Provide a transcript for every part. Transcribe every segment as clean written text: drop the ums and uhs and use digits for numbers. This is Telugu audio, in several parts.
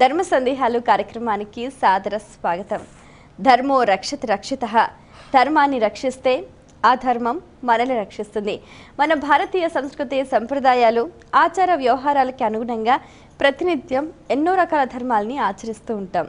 ధర్మ సందేహాలు కార్యక్రమానికి సాదర స్వాగతం. ధర్మో రక్షతి రక్షితః. ధర్మాన్ని రక్షిస్తే ఆ ధర్మం మనల్ని రక్షిస్తుంది. మన భారతీయ సంస్కృతి సంప్రదాయాలు ఆచార వ్యవహారాలకి అనుగుణంగా ప్రతినిత్యం ఎన్నో రకాల ధర్మాలని ఆచరిస్తూ ఉంటాం.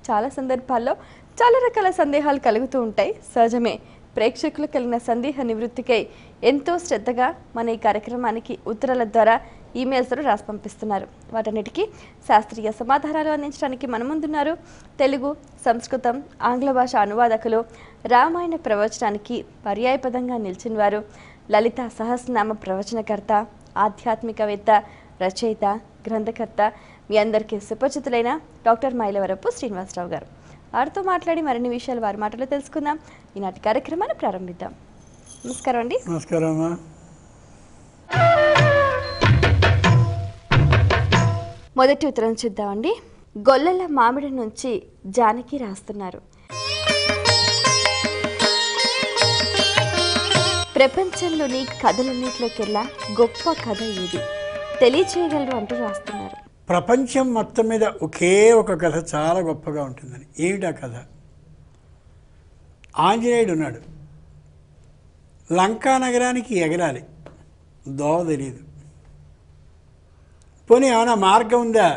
చాలా సందర్భాల్లో చాలా రకాల సందేహాలు కలుగుతూ ఉంటాయి, సహజమే. ప్రేక్షకులు కలిగిన సందేహ నివృత్తికై ఎంతో శ్రద్ధగా మన ఈ కార్యక్రమానికి ఉత్తరాల ద్వారా ఈమెయిల్స్ రాసి పంపిస్తున్నారు. వాటన్నిటికీ శాస్త్రీయ సమాధానాలు అందించడానికి మన ముందున్నారు తెలుగు, సంస్కృతం, ఆంగ్ల భాష అనువాదకులు, రామాయణ ప్రవచనానికి పర్యాయపదంగా నిలిచిన వారు, లలిత సహస్రనామ ప్రవచనకర్త, ఆధ్యాత్మికవేత్త, రచయిత, గ్రంథకర్త, మీ అందరికీ సుపరిచితులైన డాక్టర్ మైలవరపు శ్రీనివాసరావు గారు. వారితో మాట్లాడి మరిన్ని విషయాలు వారి మాటలో తెలుసుకుందాం. ఈనాటి కార్యక్రమాన్ని ప్రారంభిద్దాం. నమస్కారం అండి. నమస్కారం. మొదటి ఉత్తరం చూద్దామండి. గొల్లల మామిడి నుంచి జానకి రాస్తున్నారు. ప్రపంచంలోని కథలన్నింటిలోకెల్లా గొప్ప కథ ఏది తెలియచేయగలరు అంటూ రాస్తున్నారు. ప్రపంచం మొత్తం మీద ఒకే ఒక కథ చాలా గొప్పగా ఉంటుందని. ఏమిటా కథ? ఆంజనేయుడు ఉన్నాడు, లంకా నగరానికి ఎగరాలి, దోవ తెలియదు. పోనీ ఏమైనా మార్గం ఉందా?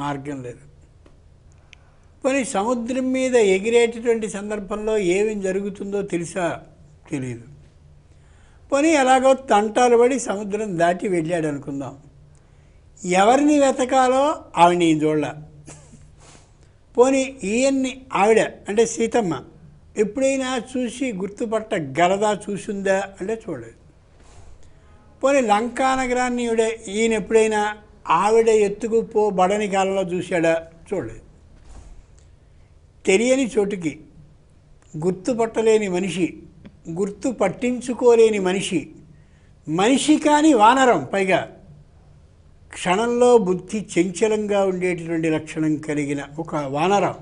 మార్గం లేదు. పోనీ సముద్రం మీద ఎగిరేటటువంటి సందర్భంలో ఏమేమి జరుగుతుందో తెలుసా? తెలియదు. పోనీ ఎలాగో తంటాలు పడి సముద్రం దాటి వెళ్ళాడు అనుకుందాం. ఎవరిని వెతకాలో ఆవిడ చూడలే. పోనీ ఈయన్ని ఆవిడ అంటే సీతమ్మ ఎప్పుడైనా చూసి గుర్తుపట్టగలదా? చూసిందా అంటే చూడలేదు. పోనీ లంకా నగరాన్ని ఈయన ఎప్పుడైనా ఆవిడ ఎత్తుకుపో బడని కాలంలో చూశాడా? చూడలేదు. తెలియని చోటుకి గుర్తుపట్టలేని మనిషి, గుర్తు పట్టించుకోలేని మనిషి, మనిషి కాని వానరం, పైగా క్షణంలో బుద్ధి చంచలంగా ఉండేటటువంటి లక్షణం కలిగిన ఒక వానరం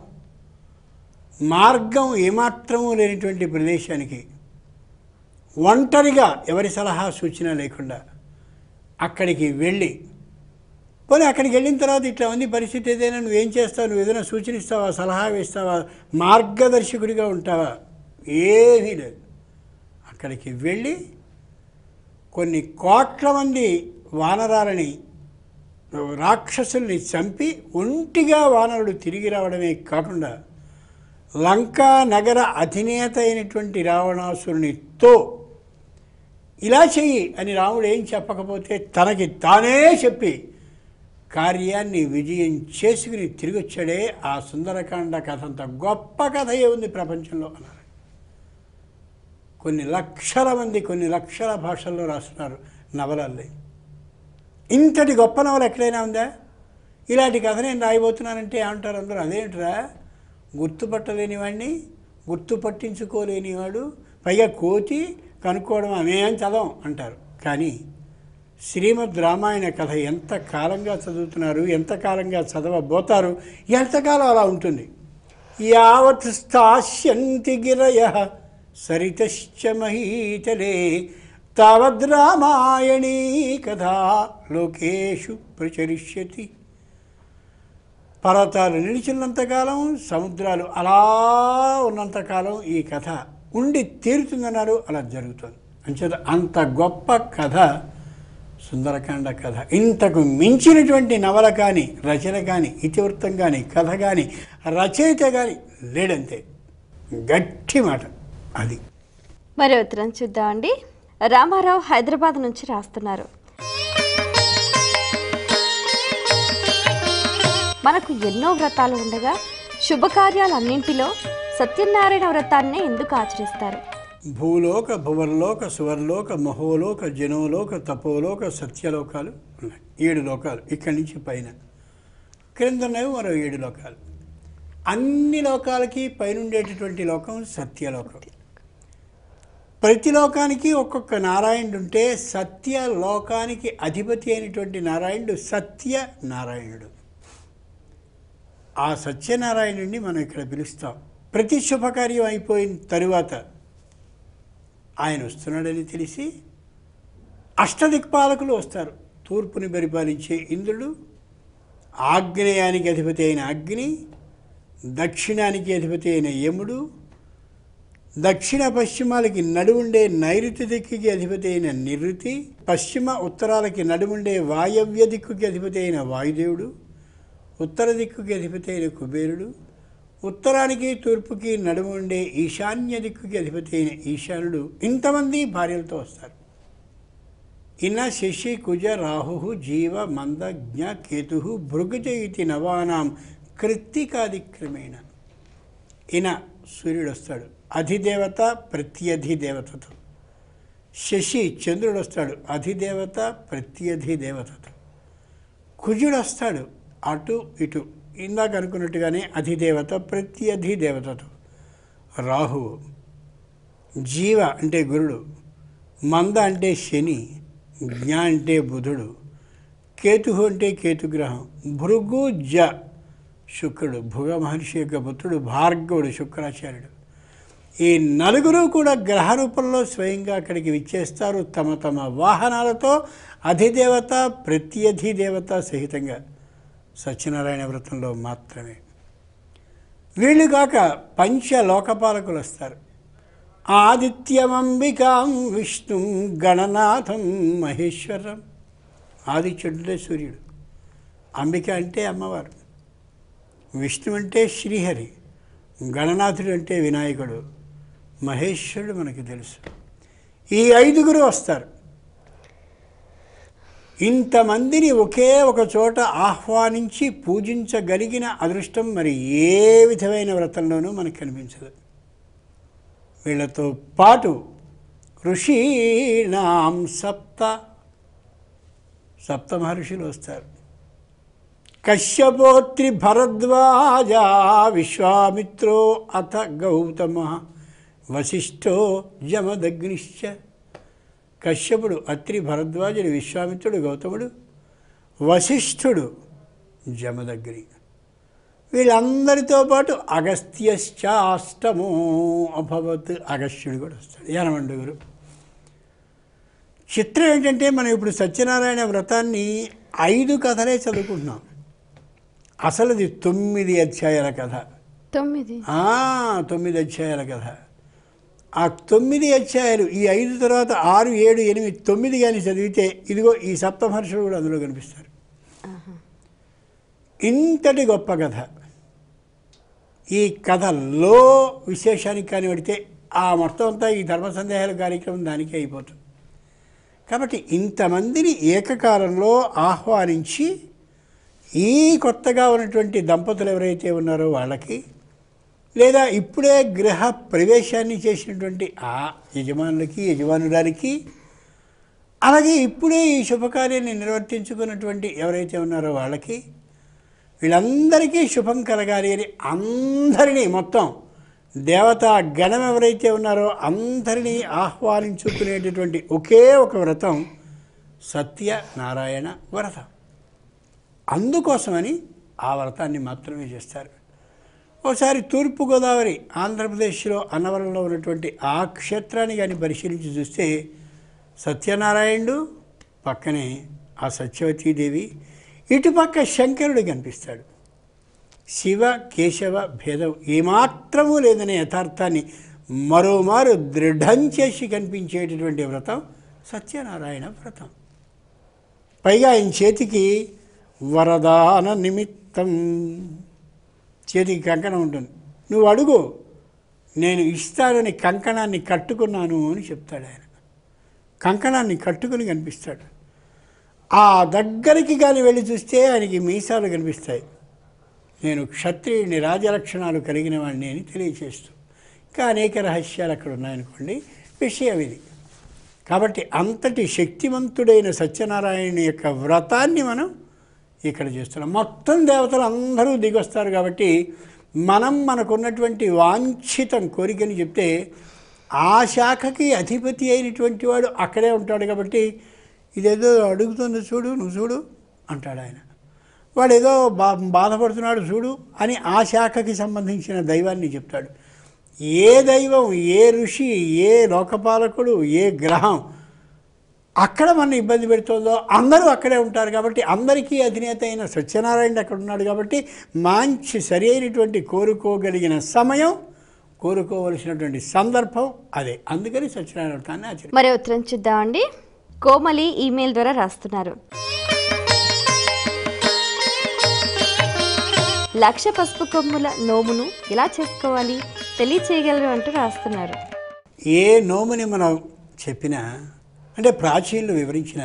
మార్గం ఏమాత్రమూ లేనిటువంటి ప్రదేశానికి ఒంటరిగా ఎవరి సలహా సూచన లేకుండా అక్కడికి వెళ్ళి, పోనీ అక్కడికి వెళ్ళిన తర్వాత ఇట్లా ఉంది పరిస్థితి, ఏదైనా నువ్వేం చేస్తావు? నువ్వు ఏదైనా సూచన ఇస్తావా? సలహా వేస్తావా? మార్గదర్శకుడిగా ఉంటావా? ఏమీ లేదు. అక్కడికి వెళ్ళి కొన్ని కోట్ల మంది వానరాలని, రాక్షసుల్ని చంపి ఒంటిగా వానరుడు తిరిగి రావడమే కాకుండా లంకా నగర అధినేత అయినటువంటి రావణాసురునితో ఇలా చెయ్యి అని రాముడు ఏం చెప్పకపోతే తనకి తానే చెప్పి కార్యాన్ని విజయం చేసుకుని తిరిగి వచ్చాడే. ఆ సుందరకాండ కథ అంత గొప్ప కథ ఏముంది ప్రపంచంలో అన్నారు. కొన్ని లక్షల మంది కొన్ని లక్షల భాషల్లో రాస్తున్నారు నవలల్ని. ఇంతటి గొప్ప నవల ఎక్కడైనా ఉందా? ఇలాంటి కథ నేను రాయబోతున్నానంటే ఏమంటారు అందరూ? అదేంటరా, గుర్తుపట్టలేని వాడిని, గుర్తు పట్టించుకోలేనివాడు, పైగా కోతి కనుక్కోవడం అమేం చదవం అంటారు. కానీ శ్రీమద్ రామాయణ కథ ఎంత కాలంగా చదువుతున్నారు, ఎంతకాలంగా చదవబోతారు, ఎంతకాలం అలా ఉంటుంది. యావత్ స్థాస్యంతి గిరయః సరితశ్చ మహీతలే తావద్ రామాయణీ కథా లోకేషు ప్రచరిష్యతి. పర్వతాలు నిలిచినంతకాలం, సముద్రాలు అలా ఉన్నంతకాలం ఈ కథ ఉండి తీరుతుందన్నారు. అలా జరుగుతుంది. అంచేత అంత గొప్ప కథ సుందరకాండ కథ. ఇంతకు మించినటువంటి నవల కానీ, రచన కానీ, ఇతివృత్తం కానీ, కథ కానీ, రచయిత కానీ లేడంతే. గట్టి మాట అది. మరి ఉత్తరం చూద్దామండి. రామారావు హైదరాబాద్ నుంచి రాస్తున్నారు. మనకు ఎన్నో వ్రతాలు ఉండగా శుభకార్యాలన్నింటిలో సత్యనారాయణ వ్రతాన్నే ఎందుకు ఆచరిస్తారు? భూలోక, భువర్లోక, సువర్లోక, మహోలోక, జనోలోక, తపోలోక, సత్యలోకాలు ఉన్నాయి. 7 లోకాలు. ఇక్కడి నుంచి పైన క్రింద ఉన్నవి మరో 7 లోకాలు. అన్ని లోకాలకి పైనుండేటటువంటి లోకం సత్యలోకం. ప్రతి లోకానికి ఒక్కొక్క నారాయణుడు ఉంటే సత్యలోకానికి అధిపతి అయినటువంటి నారాయణుడు సత్యనారాయణుడు. ఆ సత్యనారాయణుడిని మనం ఇక్కడ పిలుస్తాం. ప్రతి శుభకార్యం అయిపోయిన తరువాత ఆయన వస్తున్నాడని తెలిసి అష్టదిక్పాలకులు వస్తారు. తూర్పుని పరిపాలించే ఇంద్రుడు, ఆగ్నేయానికి అధిపతి అయిన అగ్ని, దక్షిణానికి అధిపతి అయిన యముడు, దక్షిణ పశ్చిమాలకి నడుముండే నైరుతి దిక్కుకి అధిపతి అయిన నిరుతి, పశ్చిమ ఉత్తరాలకి నడుముండే వాయవ్య దిక్కుకి అధిపతి అయిన వాయుదేవుడు, ఉత్తర దిక్కుకి అధిపతి అయిన కుబేరుడు, ఉత్తరానికి తూర్పుకి నడుముండే ఈశాన్య దిక్కుకి అధిపతి అయిన ఈశానుడు. ఇంతమంది భార్యలతో వస్తారు. ఇన శశి కుజ రాహు జీవ మంద జ్ఞ కేతు భృగుజ ఇతి నవానాం కృత్తికాదిక్రమేణ. ఇన సూర్యుడు వస్తాడు, అధిదేవత ప్రత్యధి దేవతతో. శశి చంద్రుడు వస్తాడు, అధిదేవత ప్రత్యధి దేవతతో. కుజుడు వస్తాడు అటు ఇటు, ఇందాక అనుకున్నట్టుగానే అధిదేవత ప్రత్యధి దేవతతో. రాహువు, జీవ అంటే గురుడు, మంద అంటే శని, జ్ఞ అంటే బుధుడు, కేతు అంటే కేతుగ్రహం, భృగు జ శుక్రుడు, భృగ మహర్షి యొక్క పుత్రుడు భార్గవుడు శుక్రాచార్యుడు. ఈ నలుగురు కూడా గ్రహ రూపంలో స్వయంగా అక్కడికి విచ్చేస్తారు తమ తమ వాహనాలతో, అధిదేవత ప్రత్యధి దేవత సహితంగా. సత్యనారాయణ వ్రతంలో మాత్రమే. వీళ్ళు కాక పంచలోకపాలకులు వస్తారు. ఆదిత్యమంబికాం విష్ణుం గణనాథం మహేశ్వరం. ఆదిత్యుడే సూర్యుడు, అంబిక అంటే అమ్మవారు, విష్ణు అంటే శ్రీహరి, గణనాథుడు అంటే వినాయకుడు, మహేశ్వరుడు మనకి తెలుసు. ఈ ఐదుగురు వస్తారు. ఇంతమందిని ఒకే ఒక చోట ఆహ్వానించి పూజించగలిగిన అదృష్టం మరి ఏ విధమైన వ్రతంలోనూ మనకు కనిపించదు. వీళ్ళతో పాటు ఋషీణాం సప్త మహర్షులు వస్తారు. కశ్యపోత్రి భరద్వాజ విశ్వామిత్రో అథ గౌతమ వశిష్ఠో జమదగ్నిశ్చ. కశ్యపుడు, అత్రి, భరద్వాజుడు, విశ్వామిత్రుడు, గౌతముడు, వశిష్ఠుడు, జమదగ్ని. వీళ్ళందరితో పాటు అగస్త్యశ్చాష్టమో అభవత్. అగస్త్యుడు కూడా వస్తాడు, యనమండుగురు. చిత్రం ఏంటంటే మనం ఇప్పుడు సత్యనారాయణ వ్రతాన్ని 5 కథలే చదువుకుంటున్నాం. అసలుది 9 అధ్యాయాల కథ. 9 అధ్యాయాల కథ. ఆ 9 అధ్యాయాలు ఈ 5 తర్వాత 6, 7, 8, 9 కానీ చదివితే ఇదిగో ఈ సప్తమహర్షులు కూడా అందులో కనిపిస్తారు. ఇంతటి గొప్ప కథ. ఈ కథలో విశేషానికి కానీ పడితే ఆ మొత్తం అంతా ఈ ధర్మ సందేహాల కార్యక్రమం దానికే అయిపోతుంది. కాబట్టి ఇంతమందిని ఏకకాలంలో ఆహ్వానించి ఈ కొత్తగా ఉన్నటువంటి దంపతులు ఎవరైతే ఉన్నారో వాళ్ళకి, లేదా ఇప్పుడే గృహ ప్రవేశాన్ని చేసినటువంటి ఆ యజమానులకి, యజమానురాలికి, అలాగే ఇప్పుడే ఈ శుభకార్యాన్ని నిర్వర్తించుకున్నటువంటి ఎవరైతే ఉన్నారో వాళ్ళకి, వీళ్ళందరికీ శుభం కలగాలి అని అందరినీ, మొత్తం దేవతా గణం ఎవరైతే ఉన్నారో అందరినీ ఆహ్వానించుకునేటటువంటి ఒకే ఒక వ్రతం సత్యనారాయణ వ్రతం. అందుకోసమని ఆ వ్రతాన్ని మాత్రమే చేస్తారు. ఒకసారి తూర్పుగోదావరి ఆంధ్రప్రదేశ్లో అన్నవరంలో ఉన్నటువంటి ఆ క్షేత్రాన్ని కానీ పరిశీలించి చూస్తే సత్యనారాయణుడు పక్కనే ఆ సత్యవతీదేవి, ఇటుపక్క శంకరుడు కనిపిస్తాడు. శివ కేశవ భేదం ఏమాత్రమూ లేదనే యథార్థాన్ని మరోమారు దృఢం చేసి కనిపించేటటువంటి వ్రతం సత్యనారాయణ వ్రతం. పైగా ఆయన చేతికి వరదాన నిమిత్తం, చేతికి కంకణం ఉంటుంది. నువ్వు అడుగు, నేను ఇస్తానని కంకణాన్ని కట్టుకున్నాను అని చెప్తాడు ఆయన. కంకణాన్ని కట్టుకుని కనిపిస్తాడు. ఆ దగ్గరికి కానీ వెళ్ళి చూస్తే ఆయనకి మీసాలు కనిపిస్తాయి. నేను క్షత్రియుడిని, రాజలక్షణాలు కలిగిన వాడిని అని తెలియచేస్తూ. ఇంకా అనేక రహస్యాలు అక్కడ ఉన్నాయనుకోండి, విషయం ఇది. కాబట్టి అంతటి శక్తివంతుడైన సత్యనారాయణ యొక్క వ్రతాన్ని మనం ఇక్కడ చేస్తున్నాం. మొత్తం దేవతలు అందరూ దిగొస్తారు. కాబట్టి మనం మనకున్నటువంటి వాంఛితం కోరికని చెప్తే ఆ శాఖకి అధిపతి అయినటువంటి వాడు అక్కడే ఉంటాడు. కాబట్టి ఇదేదో అడుగుతుంది చూడు, నువ్వు చూడు అంటాడు ఆయన. వాడు ఏదో బాధపడుతున్నాడు చూడు అని ఆ శాఖకి సంబంధించిన దైవాన్ని చెప్తాడు. ఏ దైవం, ఏ ఋషి, ఏ లోకపాలకుడు, ఏ గ్రహం అక్కడ మన ఇబ్బంది పెడుతుందో అందరూ అక్కడే ఉంటారు కాబట్టి అందరికీ అధినేత అయిన సత్యనారాయణ అక్కడ ఉన్నాడు కాబట్టి మంచి సరి అయినటువంటి కోరుకోగలిగిన సమయం, కోరుకోవలసినటువంటి సందర్భం అదే. అందుకని సత్యనారాయణ వ్రతాన్ని ఆచరించారు. మరి ఉత్తరం చూద్దామండి. కోమలి ఈమెయిల్ ద్వారా రాస్తున్నారు. 1,00,000 పసుపు కొమ్ముల నోమును ఎలా చేసుకోవాలి తెలియచేయగలరు అంటూ రాస్తున్నారు. ఏ నోముని మనం చెప్పినా అంటే ప్రాచీనులు వివరించిన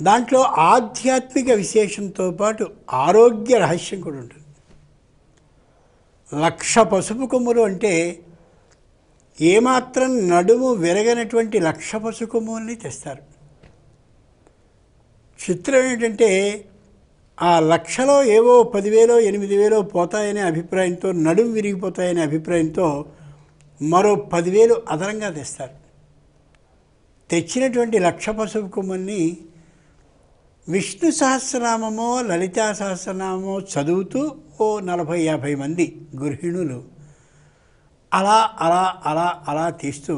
దాంట్లో ఆధ్యాత్మిక విశేషంతో పాటు ఆరోగ్య రహస్యం కూడా ఉంటుంది. 1,00,000 పసుపు కొమ్ములు అంటే ఏమాత్రం నడుము విరగనటువంటి 1,00,000 పసుపు కొమ్ముల్ని తెస్తారు. చిత్రం ఏంటంటే ఆ 1,00,000లో ఏవో 10,000 8,000 పోతాయనే అభిప్రాయంతో, నడుము విరిగిపోతాయనే అభిప్రాయంతో మరో 10,000 అదనంగా తెస్తారు. తెచ్చినటువంటి 1,00,000 పసుపు కొమ్ముల్ని విష్ణు సహస్రనామమో లలితా సహస్రనామమో చదువుతూ ఓ 40-50 మంది గృహిణులు అలా అలా అలా అలా తీస్తూ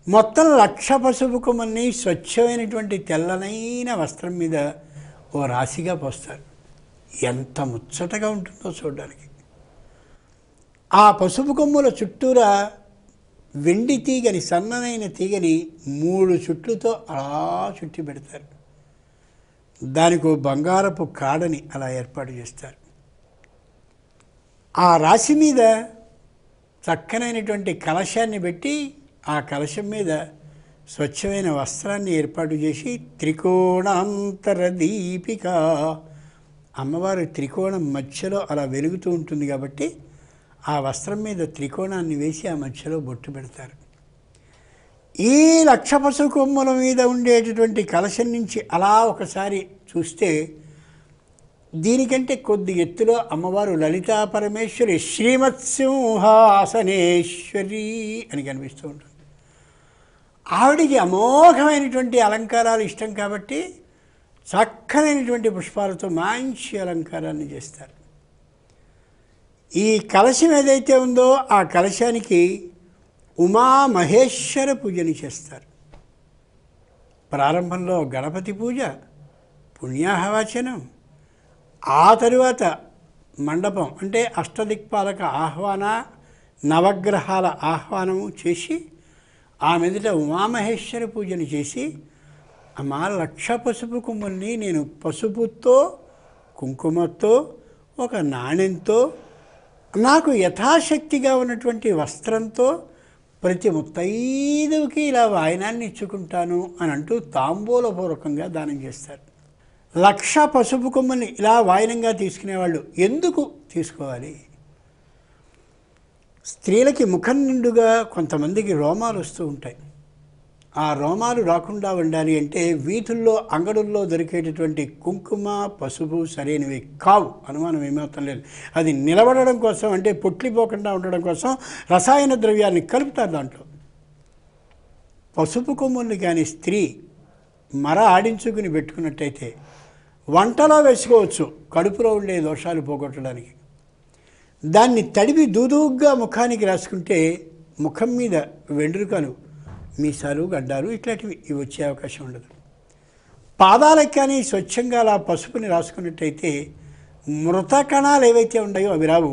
మొత్తం 1,00,000 పసుపు కొమ్ముల్ని స్వచ్ఛమైనటువంటి తెల్లనైన వస్త్రం మీద ఓ రాశిగా పోస్తారు. ఎంత ముచ్చటగా ఉంటుందో చూడడానికి. ఆ పసుపు కొమ్ముల చుట్టూరా వెండి తీగని, సన్ననైన తీగని 3 చుట్లతో అలా చుట్టి పెడతారు. దానికి బంగారపు కాడని అలా ఏర్పాటు చేస్తారు. ఆ రాశి మీద చక్కనైనటువంటి కలశాన్ని పెట్టి ఆ కలశం మీద స్వచ్ఛమైన వస్త్రాన్ని ఏర్పాటు చేసి త్రికోణాంతర దీపిక, అమ్మవారు త్రికోణం మధ్యలో అలా వెలుగుతూ ఉంటుంది కాబట్టి ఆ వస్త్రం మీద త్రికోణాన్ని వేసి ఆ మధ్యలో బొట్టు పెడతారు. ఈ 1,00,000 పసుపు కొమ్ముల మీద ఉండేటటువంటి కలశం నుంచి అలా ఒకసారి చూస్తే దీనికంటే కొద్ది ఎత్తులో అమ్మవారు లలితా పరమేశ్వరి శ్రీమత్సింహాసనేశ్వరి అని కనిపిస్తూ ఉంటుంది. ఆవిడికి అమోఘమైనటువంటి అలంకారాలు ఇష్టం కాబట్టి చక్కనైనటువంటి పుష్పాలతో మంచి అలంకారాన్ని చేస్తారు. ఈ కలశం ఏదైతే ఉందో ఆ కలశానికి ఉమామహేశ్వర పూజని చేస్తారు. ప్రారంభంలో గణపతి పూజ, పుణ్యాహవాచనం, ఆ తరువాత మండపం అంటే అష్టదిక్పాలక ఆహ్వాన, నవగ్రహాల ఆహ్వానము చేసి ఆ మీదట ఉమామహేశ్వర పూజని చేసి, అమ్మా 1,00,000 పసుపు కొమ్ముల్ని నేను పసుపుతో, కుంకుమతో, ఒక నాణ్యంతో, నాకు యథాశక్తిగా ఉన్నటువంటి వస్త్రంతో ప్రతి ముత్తైదువుకి ఇలా వాయనాన్ని ఇచ్చుకుంటాను అని అంటూ తాంబూలపూర్వకంగా దానం చేస్తారు. 1,00,000 పసుపు కొమ్ముల్ని ఇలా వాయనంగా తీసుకునేవాళ్ళు ఎందుకు తీసుకోవాలి? స్త్రీలకి ముఖం నిండుగా కొంతమందికి రోమాలు వస్తూ ఉంటాయి. ఆ రోమాలు రాకుండా ఉండాలి అంటే వీధుల్లో, అంగడుల్లో దొరికేటటువంటి కుంకుమ, పసుపు సరైనవి కావు, అనుమానం ఏమాత్రం లేదు. అది నిలబడడం కోసం అంటే పొట్లిపోకుండా ఉండడం కోసం రసాయన ద్రవ్యాన్ని కలుపుతారు దాంట్లో. పసుపు కొమ్ముల్ని కానీ స్త్రీ మర ఆడించుకుని పెట్టుకున్నట్టయితే వంటలో వేసుకోవచ్చు కడుపులో ఉండే దోషాలు పోగొట్టడానికి. దాన్ని తడిపి దూదుగ్గా ముఖానికి రాసుకుంటే ముఖం మీద వెంట్రుకలు, మీసాలు, గడ్డాలు ఇట్లాంటివి ఇవి వచ్చే అవకాశం ఉండదు. పాదాలకు కానీ స్వచ్ఛంగా అలా పసుపుని రాసుకున్నట్టయితే మృత కణాలు ఏవైతే ఉన్నాయో అవి రావు,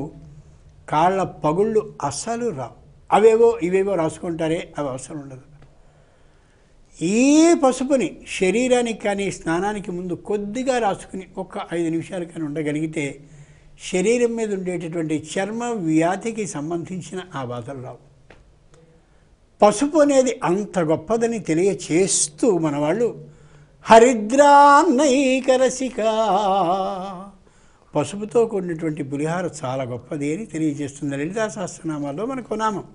కాళ్ళ పగుళ్ళు అస్సలు రావు. అవేవో ఇవేవో రాసుకుంటారే అవి అవసరం ఉండదు. ఈ పసుపుని శరీరానికి కానీ స్నానానికి ముందు కొద్దిగా రాసుకుని ఒక 5 నిమిషాలు కానీ ఉండగలిగితే శరీరం మీద ఉండేటటువంటి చర్మ వ్యాధికి సంబంధించిన ఆ బాధలు రావు. పసుపు అనేది అంత గొప్పదని తెలియచేస్తూ మన వాళ్ళు హరిద్రాన్నైకరసిక, పసుపుతో కూడినటువంటి పులిహార చాలా గొప్పది అని తెలియజేస్తుంది. లలితా సహస్రనామాల్లో మనకు నామం.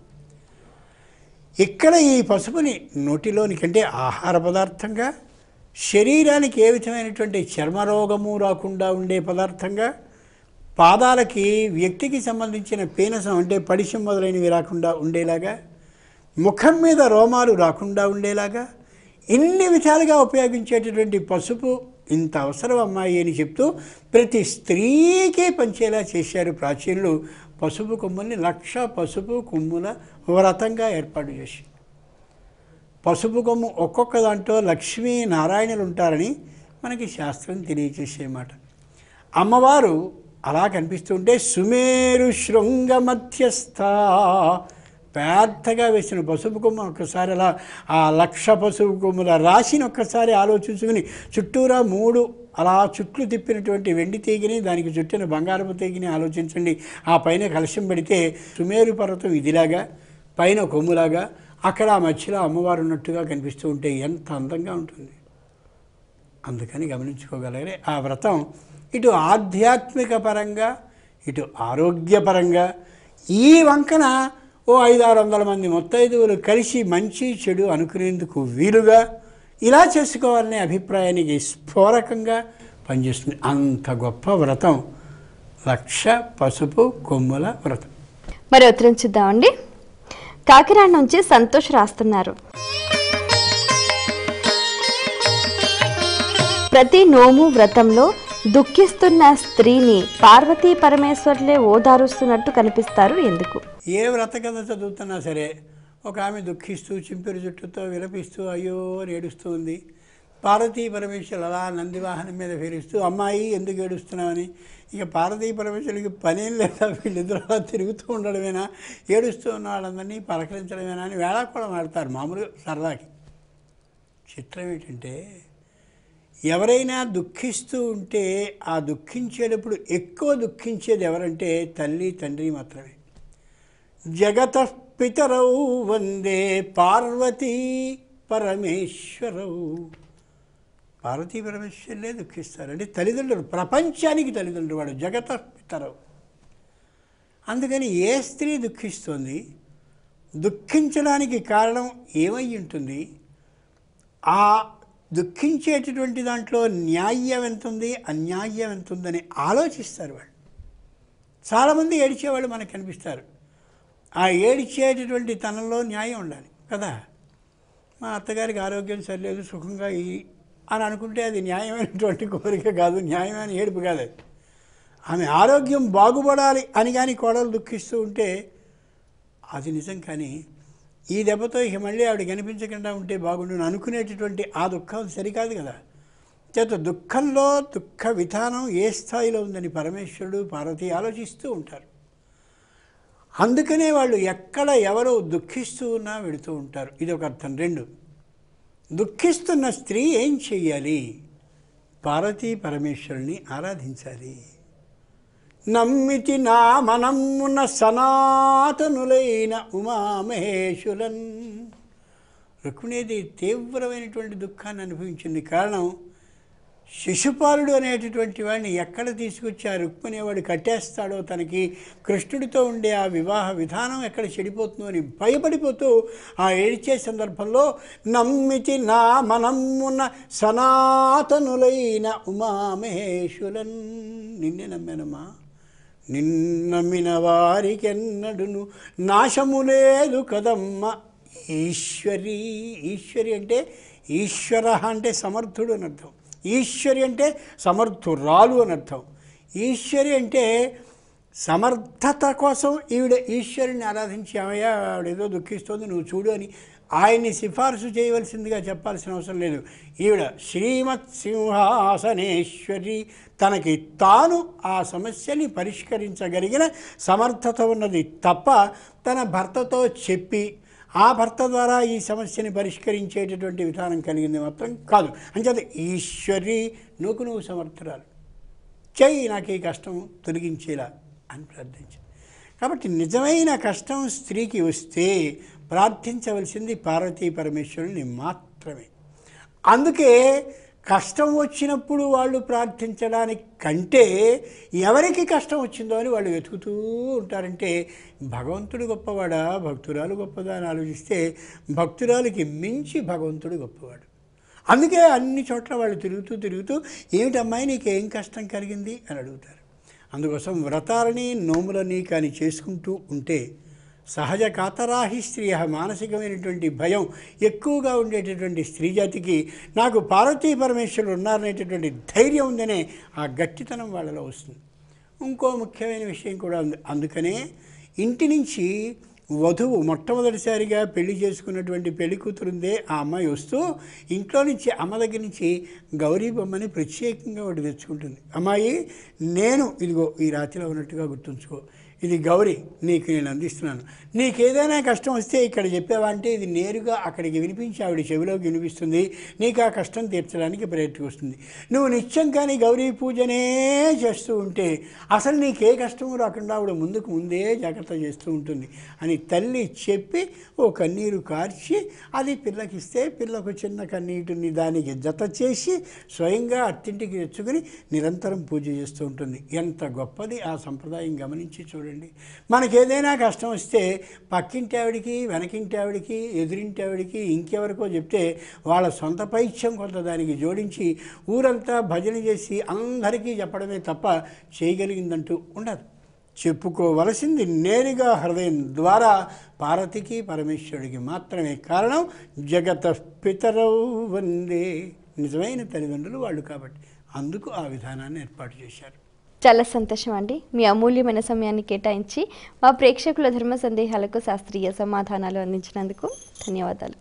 ఇక్కడ ఈ పసుపుని నోటిలోనికంటే ఆహార పదార్థంగా, శరీరానికి ఏ విధమైనటువంటి చర్మరోగము రాకుండా ఉండే పదార్థంగా, పాదాలకి వ్యక్తికి సంబంధించిన పీనసం అంటే పడిశం మొదలైనవి రాకుండా ఉండేలాగా, ముఖం మీద రోమాలు రాకుండా ఉండేలాగా ఇన్ని విధాలుగా ఉపయోగించేటటువంటి పసుపు ఇంత అవసరం అమ్మాయి అని చెప్తూ ప్రతి స్త్రీకి పంచేలా చేశారు ప్రాచీనులు. పసుపు కొమ్ముల్ని 1,00,000 పసుపు కొమ్ముల వ్రతంగా ఏర్పాటు చేసి పసుపు కొమ్ము ఒక్కొక్క దాంట్లో లక్ష్మీ నారాయణులు ఉంటారని మనకి శాస్త్రం తెలియచేసేమాట. అమ్మవారు అలా కనిపిస్తుంటే సుమేరు శృంగ మధ్యస్థ పెద్దగా వేసిన పసుపు కొమ్మ ఒక్కసారి అలా ఆ 1,00,000 పసుపు కొమ్ముల రాశిని ఒక్కసారి ఆలోచించుకుని చుట్టూరా 3 అలా చుట్లు తిప్పినటువంటి వెండి తీగిని దానికి చుట్టిన బంగారపు తీగిని ఆలోచించండి. ఆ పైన కలశం పెడితే సుమేరు పర్వతం ఇదిలాగా పైన కొమ్ములాగా అక్కడ ఆ మధ్యలో అమ్మవారు ఉన్నట్టుగా కనిపిస్తూ ఉంటే ఎంత అందంగా ఉంటుంది. అందుకని గమనించుకోగలరే ఆ వ్రతం ఇటు ఆధ్యాత్మిక పరంగా ఇటు ఆరోగ్యపరంగా ఈ వంకన ఓ 500-600 మంది ముత్తైదువులు కలిసి మంచి చెడు అనుకునేందుకు వీలుగా ఇలా చేసుకోవాలనే అభిప్రాయానికి స్ఫోరకంగా పనిచేస్తుంది. అంత గొప్ప వ్రతం 1,00,000 పసుపు కొమ్ముల వ్రతం. మరి ఉత్తరం చూద్దామండి. కాకినాడ నుంచి సంతోష్ రాస్తున్నారు. ప్రతి నోము వ్రతంలో దుఃఖిస్తున్న స్త్రీని పార్వతీ పరమేశ్వర్లే ఓదారుస్తున్నట్టు కనిపిస్తారు, ఎందుకు? ఏ వ్రత కథ చదువుతున్నా సరే ఒక ఆమె దుఃఖిస్తూ చింపిరి జుట్టుతో విలపిస్తూ అయ్యో అని ఏడుస్తూ ఉంది. పార్వతీ పరమేశ్వరులు అలా నందివాహనం మీద ఫేరిస్తూ అమ్మాయి ఎందుకు ఏడుస్తున్నామని. ఇక పార్వతీ పరమేశ్వరులకి పనేం లేదా, వీళ్ళిద్దరు అలా తిరుగుతూ ఉండడమేనా, ఏడుస్తూ ఉన్న వాళ్ళందరినీ పలకరించడమేనా అని వేళాకోళం ఆడతారు మామూలుగా సరదాకి. చిత్రం ఏంటంటే ఎవరైనా దుఃఖిస్తూ ఉంటే ఆ దుఃఖించేటప్పుడు ఎక్కువ దుఃఖించేది ఎవరంటే తల్లి తండ్రి మాత్రమే. జగత పితరౌ వందే పార్వతీ పరమేశ్వరౌ. పార్వతీ పరమేశ్వరులే దుఃఖిస్తారు. అంటే తల్లిదండ్రులు, ప్రపంచానికి తల్లిదండ్రులు వాడు జగత పితరవు. అందుకని ఏ స్త్రీ దుఃఖిస్తుంది, దుఃఖించడానికి కారణం ఏమై ఉంటుంది, ఆ దుఃఖించేటటువంటి దాంట్లో న్యాయం ఎంత ఉంది అన్యాయం ఎంత ఉందని ఆలోచిస్తారు వాళ్ళు. చాలామంది ఏడిచేవాళ్ళు మనకు కనిపిస్తారు. ఆ ఏడిచేటటువంటి తనంలో న్యాయం ఉండాలి కదా. మా అత్తగారికి ఆరోగ్యం సరిలేదు సుఖంగా అని అనుకుంటే అది న్యాయమైనటువంటి కోరిక కాదు, న్యాయమైన ఏడుపు కాదు అది. ఆమె ఆరోగ్యం బాగుపడాలి అని కానీ కోడలు దుఃఖిస్తూ ఉంటే అది నిజం. కానీ ఈ దెబ్బతో ఇక మళ్ళీ ఆవిడ కనిపించకుండా ఉంటే బాగుండు అనుకునేటటువంటి ఆ దుఃఖం సరికాదు కదా. చేత దుఃఖంలో దుఃఖ విధానం ఏ స్థాయిలో ఉందని పరమేశ్వరుడు పార్వతి ఆలోచిస్తూ ఉంటారు. అందుకనే వాళ్ళు ఎక్కడ ఎవరో దుఃఖిస్తూ ఉన్నా వెళుతూ ఉంటారు. ఇది ఒక అర్థం. 2, దుఃఖిస్తున్న స్త్రీ ఏం చెయ్యాలి? పార్వతీ పరమేశ్వరుని ఆరాధించాలి. నమ్మితి నా మనమున సనాతనులైన ఉమామహేశులన్. రుక్మిణీదేవి తీవ్రమైనటువంటి దుఃఖాన్ని అనుభవించింది. కారణం శిశుపాలుడు అనేటటువంటి వాడిని ఎక్కడ తీసుకొచ్చి ఆ రుక్మిణి వాడు కట్టేస్తాడో, తనకి కృష్ణుడితో ఉండే ఆ వివాహ విధానం ఎక్కడ చెడిపోతుందో అని భయపడిపోతూ ఆ ఏడ్చే సందర్భంలో నమ్మితి నా మనమున సనాతనులైన ఉమామహేశులన్. నిన్నే నమ్మానమ్మా, నిన్నమ్మిన వారికెన్నడును నాశము లేదు కదమ్మ ఈశ్వరి. ఈశ్వరి అంటే ఈశ్వర అంటే సమర్థుడు అని అర్థం. ఈశ్వరి అంటే సమర్థురాలు అని అర్థం. ఈశ్వరి అంటే సమర్థత కోసం ఈవిడ ఈశ్వరుని ఆరాధించి ఆవిడేదో దుఃఖిస్తోంది నువ్వు చూడు అని ఆయన్ని సిఫార్సు చేయవలసిందిగా చెప్పాల్సిన అవసరం లేదు. ఈవిడ శ్రీమత్ సింహాసనేశ్వరి, తనకి తాను ఆ సమస్యని పరిష్కరించగలిగిన సమర్థత ఉన్నది తప్ప తన భర్తతో చెప్పి ఆ భర్త ద్వారా ఈ సమస్యని పరిష్కరించేటటువంటి విధానం కలిగింది మాత్రం కాదు. అంచేత ఈశ్వరి నువ్వు సమర్థురాలు, చెయ్యి నాకు ఈ కష్టం తొలగించేలా అని ప్రార్థించింది. కాబట్టి నిజమైన కష్టం స్త్రీకి వస్తే ప్రార్థించవలసింది పార్వతీ పరమేశ్వరుని మాత్రమే. అందుకే కష్టం వచ్చినప్పుడు వాళ్ళు ప్రార్థించడానికి కంటే ఎవరికి కష్టం వచ్చిందో అని వాళ్ళు వెతుకుతూ ఉంటారంటే భగవంతుడు గొప్పవాడా భక్తురాలు గొప్పదా అని ఆలోచిస్తే భక్తురాలకి మించి భగవంతుడు గొప్పవాడు. అందుకే అన్ని చోట్ల వాళ్ళు తిరుగుతూ ఏమిటమ్మాయి నీకు ఏం కష్టం కలిగింది అని అడుగుతారు. అందుకోసం వ్రతాలని నోములని కానీ చేసుకుంటూ ఉంటే సహజ కాతరాహి స్త్రీ మానసికమైనటువంటి భయం ఎక్కువగా ఉండేటటువంటి స్త్రీ జాతికి నాకు పార్వతీ పరమేశ్వరులు ఉన్నారనేటటువంటి ధైర్యం ఉందనే ఆ గట్టితనం వాళ్ళలో వస్తుంది. ఇంకో ముఖ్యమైన విషయం కూడా ఉంది. అందుకనే ఇంటి నుంచి వధువు మొట్టమొదటిసారిగా పెళ్లి చేసుకున్నటువంటి పెళ్లి కూతురుందే ఆ అమ్మాయి వస్తూ ఇంట్లో నుంచి అమ్మ దగ్గర నుంచి గౌరీ బొమ్మని ప్రత్యేకంగా ఒకటి తెచ్చుకుంటుంది. అమ్మాయి, నేను ఇదిగో ఈ రాత్రిలో ఉన్నట్టుగా గుర్తుంచుకో, ఇది గౌరీ, నీకు నేను అందిస్తున్నాను. నీకేదైనా కష్టం వస్తే ఇక్కడ చెప్పావా అంటే ఇది నేరుగా అక్కడికి వినిపించి ఆవిడ చెవిలోకి వినిపిస్తుంది. నీకు ఆ కష్టం తీర్చడానికి ప్రయత్నం వస్తుంది. నువ్వు నిత్యం కానీ గౌరీ పూజనే చేస్తూ ఉంటే అసలు నీకే కష్టం రాకుండా ఆవిడ ముందే జాగ్రత్త చేస్తూ ఉంటుంది అని తల్లి చెప్పి ఓ కన్నీరు కార్చి అది పిల్లకిస్తే పిల్లకు చిన్న కన్నీటిని దానికి జత చేసి స్వయంగా అత్తింటికి తెచ్చుకొని నిరంతరం పూజ చేస్తూ ఉంటుంది. ఎంత గొప్పది ఆ సంప్రదాయం గమనించి చూడండి. మనకేదైనా కష్టం వస్తే పక్కింటి ఆవిడికి, వెనకింటి ఆవిడికి, ఎదురింటి ఆవిడికి, ఇంకెవరికో చెప్తే వాళ్ళ సొంత పైత్యం కొంత దానికి జోడించి ఊరంతా భజన చేసి అందరికీ చెప్పడమే తప్ప చేయగలిగిందంటూ ఉండదు. చెప్పుకోవలసింది నేరుగా హృదయం ద్వారా పార్వతికి పరమేశ్వరుడికి మాత్రమే. కారణం జగత పితరౌ వందే, నిజమైన తల్లిదండ్రులు వాళ్ళు కాబట్టి అందుకు ఆ విధానాన్ని ఏర్పాటు చేశారు. చాలా సంతోషం అండి. మీ అమూల్యమైన సమయాన్ని కేటాయించి మా ప్రేక్షకుల ధర్మ సందేహాలకు శాస్త్రీయ సమాధానాలు అందించినందుకు ధన్యవాదాలు.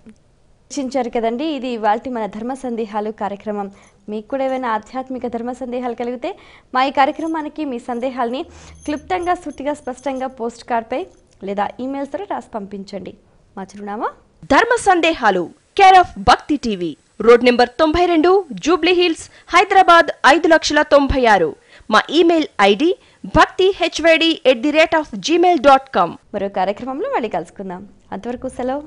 చర్చించారు కదండి, ఇది ఇవాల్టి మన ధర్మ సందేహాలు కార్యక్రమం. మీకు కూడా ఏమైనా ఆధ్యాత్మిక ధర్మ సందేహాలు కలిగితే మా ఈ కార్యక్రమానికి మీ సందేహాల్ని క్లుప్తంగా, సూటిగా, స్పష్టంగా పోస్ట్ కార్డ్పై లేదా ఈమెయిల్స్ ద్వారా రాసి పంపించండి. మా చిరునామా ధర్మ సందేహాలు, కేర్ ఆఫ్ భక్తి TV, road number 92, Jubilee hills, Hyderabad 5,96,000. మా ఈమెయిల్ ఐడి bhaktihyd@gmail.com. మరో కార్యక్రమంలో మళ్ళీ కలుసుకుందాం. అంతవరకు సెలవు.